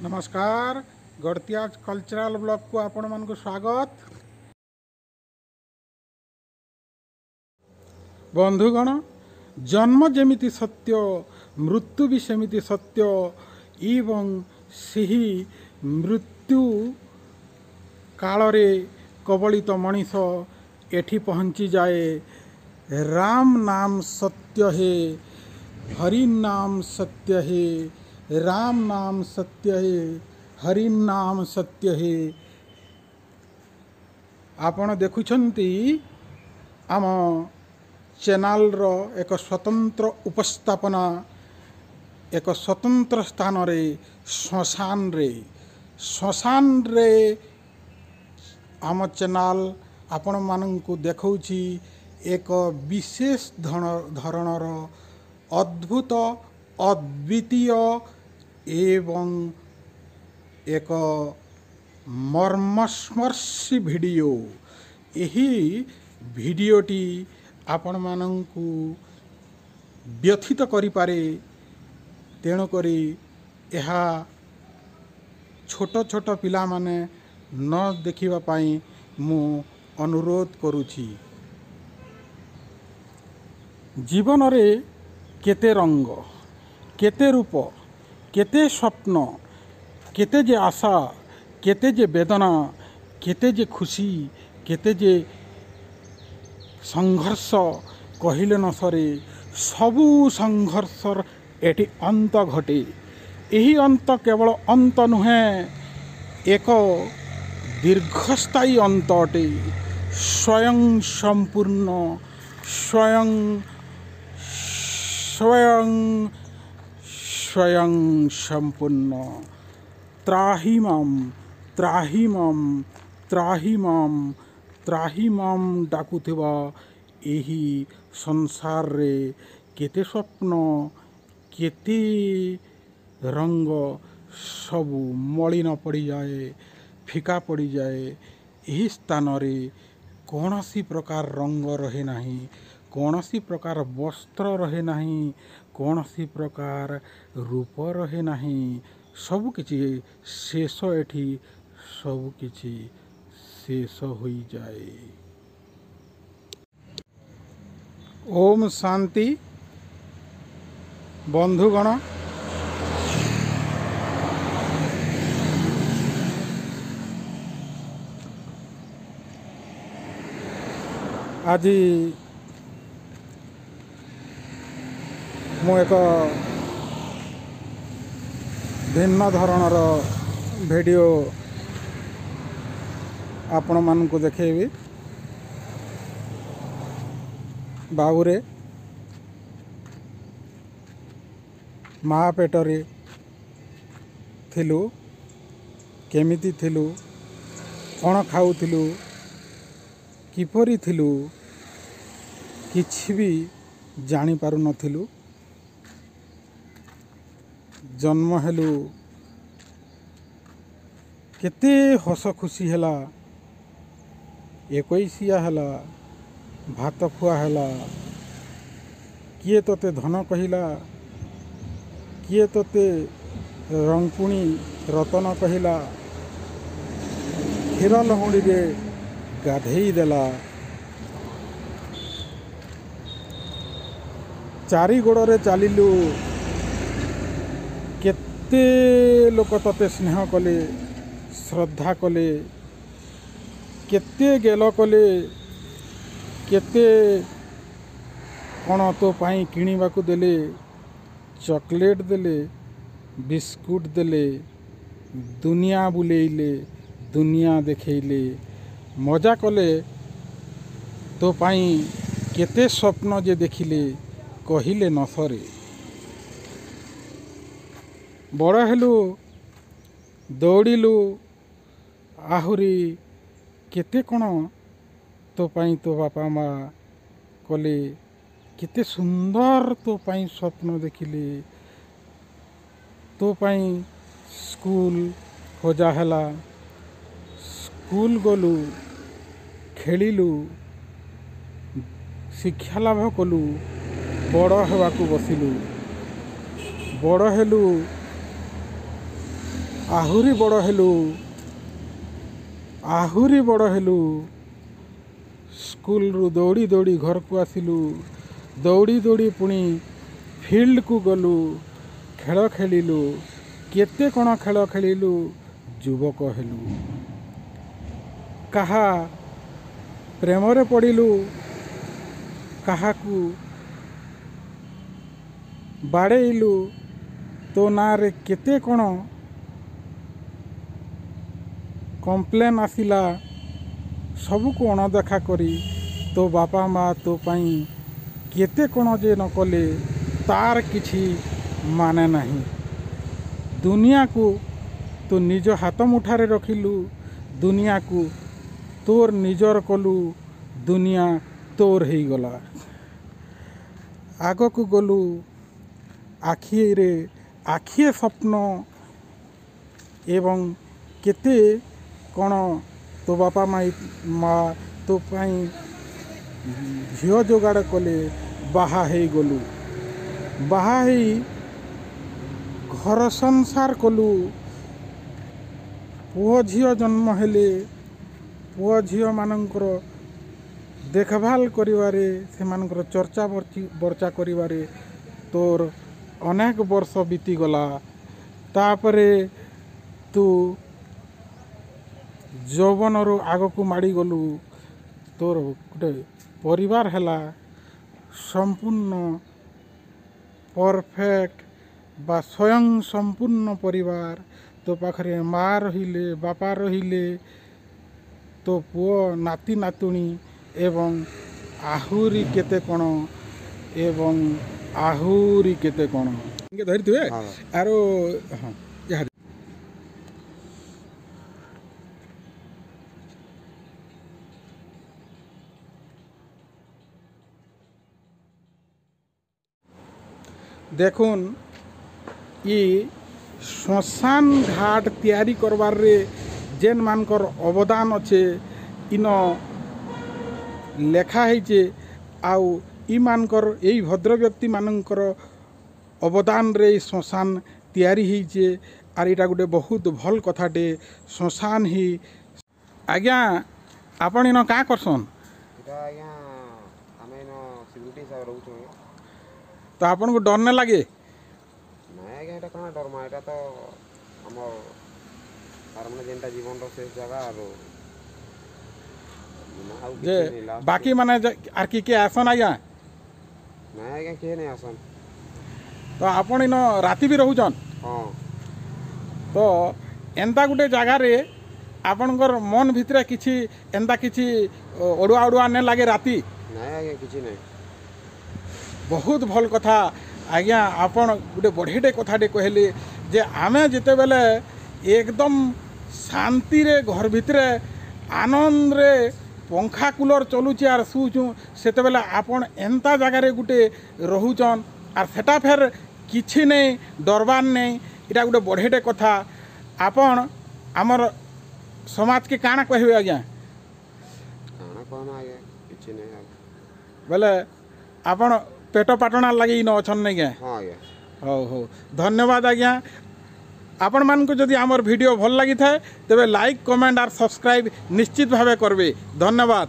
नमस्कार गड़तिया cultural blog को आपण मान को स्वागत। बंधुगण, जन्म जेमिति सत्य मृत्यु भी सेमिति सत्य एवं सही मृत्यु कालरे कबलित मनीष एठी पहुँची जाए। राम नाम सत्य है, हरि नाम सत्य है, राम नाम सत्य है, हरि नाम सत्य है। आपण देखुछंती आम चैनल रो एक स्वतंत्र उपस्थापना एक स्वतंत्र स्थान रे श्मशान रे आम चैनल आपण मानंकु देखौछि एक विशेष धरणर अद्भुत अद्वितीय एवं एक मर्मस्पर्शी वीडियो। यही वीडियोटी आपण मानंकु व्यथित करि पारे, तेणु करी यहा छोट छोट पिला माने न देखिबा पाई मु अनुरोध करुछि। जीवन रे केते रंग, केते रूप, केते स्वप्न, केते जे आशा, केते जे वेदना, केते जे खुशी, केते जे संघर्ष कहिले न सरे। सबु संघर्षर एटी अंत घटे। यही अंत केवल अंत नुहे, एक दीर्घस्थायी अंत अटे। स्वयं संपूर्ण, स्वयं स्वयं स्वयं संपूर्ण। त्राहि माम, त्राहि माम, त्राहि माम, त्राहि माम डाकुथिबा एही संसार रे केते स्वप्न, केते रंग सबु मलिन पड़ी जाए, फिका पड़ी जाए। यही स्थान रे कौनसी प्रकार रंग रहे नहीं, कौनसी प्रकार वस्त्र रहे नहीं, कौनसी प्रकार रूप रहे नहीं। सब किछि शेष एठी, सब किछि शेष होई जाए। ओम शांति। बंधुगण, आज मु एक भिन्न धरणर वीडियो आपण मानकु देखेबी। बाबूरे माँ पेटरे थिलु, केमिति थिलु, कौन खाउथिलु, किपरि थिलु, किछि भी जानी पारु नथिलु। जन्म हेलु, केते हस खुशी हेला, 21 हेला, भात खुआ हेला। किए तोते धन कहिला, किए तोते रंगपुणी रतन कहिला। क्षीर लहुड़ी रे गाधेई देला। चारि गोड़े चलिलु, केते लोक तते स्नेह कले, श्रद्धा कले, केते गेल कले, केते कौन तो पाई किणवाकू देले, चॉकलेट देले, बिस्कुट देले, दुनिया बुलेइले, दुनिया देखेइले, मजा कले। तो पाई केते स्वप्न जे देखिले कहिले न सरे। बड़ हेलु, दौड़िलु, आहुरी केते कौन तो पाई तो बापा माँ कले, केते सुंदर तो पाई स्वप्न देखिले। तो पाई स्कूल खोजा हेला, स्कूल गलु, खेलिलु, शिक्षा लाभ कलु, बड़ हेबाकू बसिलु। बड़ हेलु, ଆହୁରି ବଡ଼ ହେଲୁ ଆହୁରି ବଡ଼ ହେଲୁ। ସ୍କୁଲରୁ ଦୌଡ଼ି ଦୌଡ଼ି ଘରକୁ ଆସିଲୁ। ଦୌଡ଼ି ଦୌଡ଼ି ପୁଣି ଫିଲ୍ଡକୁ ଗଲୁ। ଖେଳ ଖେଳିଲୁ। କେତେ କ'ଣ ଖେଳ ଖେଳିଲୁ। ଯୁବକ ହେଲୁ। କାହା ପ୍ରେମରେ ପଡ଼ିଲୁ। କାହାକୁ ବାଡ଼େଇଲୁ। ତୋ ନାଁରେ କେତେ କ'ଣ କମ୍ପ୍ଲେନ୍ ଆସିଲା। ସବୁକୁ ଅଣଦେଖା କରି ତୋ ବାପା ମା ତୋ ପାଇଁ କେତେ କ'ଣ ଯେ ନ କଲେ ତାର କିଛି ମାନେ ନାହିଁ। ଦୁନିଆକୁ ତୁ ନିଜ ହାତ ମୁଠାରେ ରଖିଲୁ। ଦୁନିଆକୁ ତୋର ନିଜର କଲୁ। ଦୁନିଆ ତୋର ହେଇଗଲା। ଆଗକୁ ଗଲୁ। ଆଖିରେ ଆଖିଏ ସ୍ୱପ୍ନ ଏବଂ କେତେ କ'ଣ ତୋ ବାପା ମା ତୋ ପାଇଁ ଝିଅ ଯୋଗାଡ଼ କଲେ। ବାହା ହେଇଗଲୁ। ବାହା ହେଇ ଘର ସଂସାର କଲୁ। ପୁଅ ଝିଅ ଜନ୍ମ ହେଲେ। ପୁଅ ଝିଅମାନଙ୍କର ଦେଖଭାଲ କରିବାରେ ସେମାନଙ୍କର ଚର୍ଚ୍ଚା ବର୍ଚ୍ଚା କରିବାରେ ତୋର ଅନେକ ବର୍ଷ ବିତିଗଲା। ତାପରେ ତୁ ଯୌବନରୁ ଆଗକୁ ମାଡ଼ିଗଲୁ। ତୋର ଗୋଟେ ପରିବାର ହେଲା। ସମ୍ପୂର୍ଣ୍ଣ ପରଫେକ୍ଟ ବା ସ୍ୱୟଂ ସମ୍ପୂର୍ଣ୍ଣ ପରିବାର। ତୋ ପାଖରେ ମା ରହିଲେ, ବାପା ରହିଲେ, ତୋ ପୁଅ ନାତି ନାତୁଣୀ ଏବଂ ଆହୁରି କେତେ କ'ଣ ଏବଂ ଆହୁରି କେତେ କ'ଣ ଧରିଥିବେ। ଆରୁ ହଁ দেখুন ই শ্মশান ঘাট তৈরি করবারে যেন মানকর অবদান আছে ইন লেখা হয়েছে। আউ ইমানকর এই ভদ্র ব্যক্তি মানকর অবদানরে শ্মশান তৈরি হয়েছে। আর এটা গোটে বহুত ভাল কথাটে। শ্মশান হি আজ্ঞা আপন ইন কাঁ করসন? তো আপনার ডর না লাগে? না আজ্ঞা এটা কাଣା ডরমা, এটা তো আমার আর মানে যেটা জীবনর শেষ জায়গা। আর যে বাকি মানে আর কি কে আসন আজ্ঞা? না আজ্ঞা কে নেই আসন। তো আপন ইন রাতি বি রহুছন? হ্যাঁ। তো এন্তা গোটে জায়গারে আপনার মন ভিতরে কিছু এন্তা কিছু অড়ুয়া অড়ুয়া নে লাগে রাতি? না আজ্ঞা কিছু নাই। बहुत भल कथा आज्ञा। आपण गोटे बढ़ियाटे कथाटे कहले जे आमे जितेबेले एकदम शांति रे घर भितरे आनंद रे पंखा कूलर चलुचे आर शुचु सेतेबेले आपण एंता जगार गोटे रहुचन आर सेटा फेर किछि नहीं डरबार नहीं। इटा गोटे बढ़ियाटे कथा। आपण आमर समाज के काना कहबे आज्ञा? काना कहना आज्ञा किछि नहीं बोले आपण पेट पाटना लगे इन अच्छा नहीं क्या? हाँ आज्ञा। हो हो धन्यवाद आज्ञा। आपण मान को जदि आमर वीडियो भल लगी थाए तेबे लाइक कमेंट और सब्सक्राइब निश्चित भावे करबे। धन्यवाद।